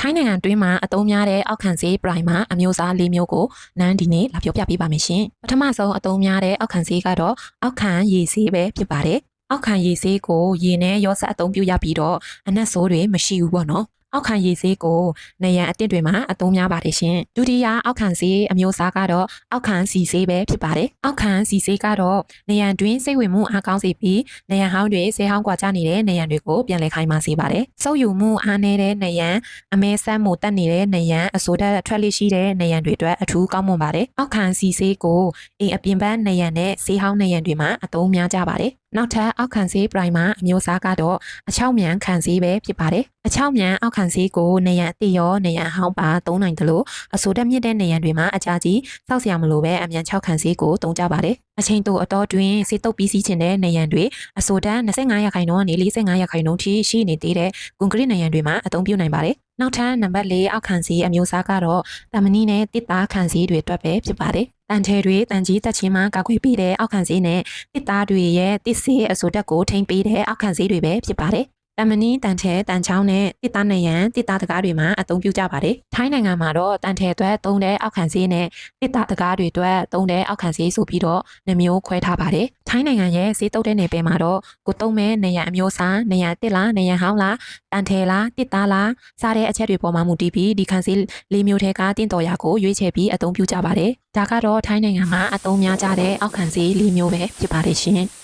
ထိုင်းနိုင်ငံတွင်းမှာအသုံးများတဲ့အောက်ခံဆေးပရိုင်မာအမျိုးအစား၄မျိုးကိုနန်းဒီနေ့လာပြောပြပေးပါမယ်ရှင်။ပထမဆုံးအသုံးများတဲ့အောက်ခံဆေးကတော့အောက်ခံရေဆေးပဲဖြစ်ပါတယ်။အောက်ခံရေဆေးကိုရေနဲ့ရောစပ်အသုံးပြုရပြီးတော့အနက်ဆိုးတွေမရှိဘူးပေါ့နော်။အောက်ခံရေဆေးကိုနေရန်အတစ်တွေမှာအသုံးများပါတယ်ရှင်။ဒုတိယအောက်ခံဆေးအမျိုးအစားကတော့အောက်ခံစီဆေးပဲဖြစ်ပါတယ်။အောက်ခံစီဆေးကတော့နေရန်တွင်းစိတ်ဝင်မှုအားကောင်းစေပြီးနေရန်ဟောင်းတွေဆေးဟောင်းကွာကြနေတဲ့နေရန်တွေကိုပြန်လည်ခိုင်းပါစေပါတယ်။စုပ်ယူမှုအားနည်းတဲ့နေရန်အမဲဆန်းမှုတက်နေတဲ့နေရန်အဆိုဓာတ်ထွက်လေးရှိတဲ့နေရန်တွေအတွက်အထူးကောင်းမွန်ပါတယ်။အောက်ခံစီဆေးကိုအိမ်အပြင်ပန်းနေရန်နဲ့ဆေးဟောင်းနေရန်တွေမှာအသုံးများကြပါတယ်။နောက်ထပ်အောက်ခံဆေးပရိုင်မာအမျိုးအစားကတော့အချောက်မြန်ခံဆေးပဲဖြစ်ပါတယ်။အချောက်မြန်အောက်ခံဆေးကိုနေရန်အတိရောနေရန်ဟောင်းပါသုံးနိုင်တယ်လို့အဆိုတက်မြင့်တဲ့နေရန်တွေမှာအကြာကြီးစောက်စရာမလိုပဲအမြန်ချောက်ခံဆေးကိုသုံးကြပါတယ်။အချိန်တိုအတော်တွင်ဆေးတုပ်ပြီးစီးချင်တဲ့နေရန်တွေအဆိုတက်25%ကနေ45%ထိရှိနေသေးတဲ့ကွန်ကရစ်နေရန်တွေမှာအသုံးပြုနိုင်ပါတယ်။နောက်ထပ်နံပါတ်၄အောက်ခံဆေးအမျိုးအစားကတော့တမနီနဲ့တစ်သားခံဆေးတွေအတွက်ပဲဖြစ်ပါတယ်။တန်ထဲတွေတန်ကြီးတက်ချင်းမှကာကွယ်ပေးတဲ့အောက်ခံဆေးနဲ့တစ်သားတွေရဲ့တစ်ဆေးအဆိုတက်ကိုထိန်းပေးတဲ့အောက်ခံဆေးတွေပဲဖြစ်ပါတယ်။တမနီတန်ထဲတန်ချောင်းနဲ့တစ်သားနေရန်တစ်သားတကားတွေမှာအသုံးပြုကြပါတယ်။ထိုင်းနိုင်ငံမှာတော့တန်ထဲအတွက်သုံးတဲ့အောက်ခံဆေးနဲ့တစ်သားတကားတွေအတွက်သုံးတဲ့အောက်ခံဆေးဆိုပြီးတော့နှမျိုးခွဲထားပါတယ်။ထိုင်းနိုင်ငံရဲ့ဆေးတုပ်တဲ့နယ်ပယ်မှာတော့ကိုသုံးမဲ့နေရန်အမျိုးအစားနေရန်တစ်လားနေရန်ဟောင်းလားတန်ထဲလားတစ်သားလားစားတဲ့အချက်တွေပေါ်မှာမူတည်ပြီးဒီခံဆေး၄မျိုးထဲကတင်းတော်ရာကိုရွေးချယ်ပြီးအသုံးပြုကြပါတယ်။ဒါကတော့ထိုင်းနိုင်ငံမှာအသုံးများကြတဲ့အောက်ခံဆေး၄မျိုးပဲဖြစ်ပါတယ်ရှင်။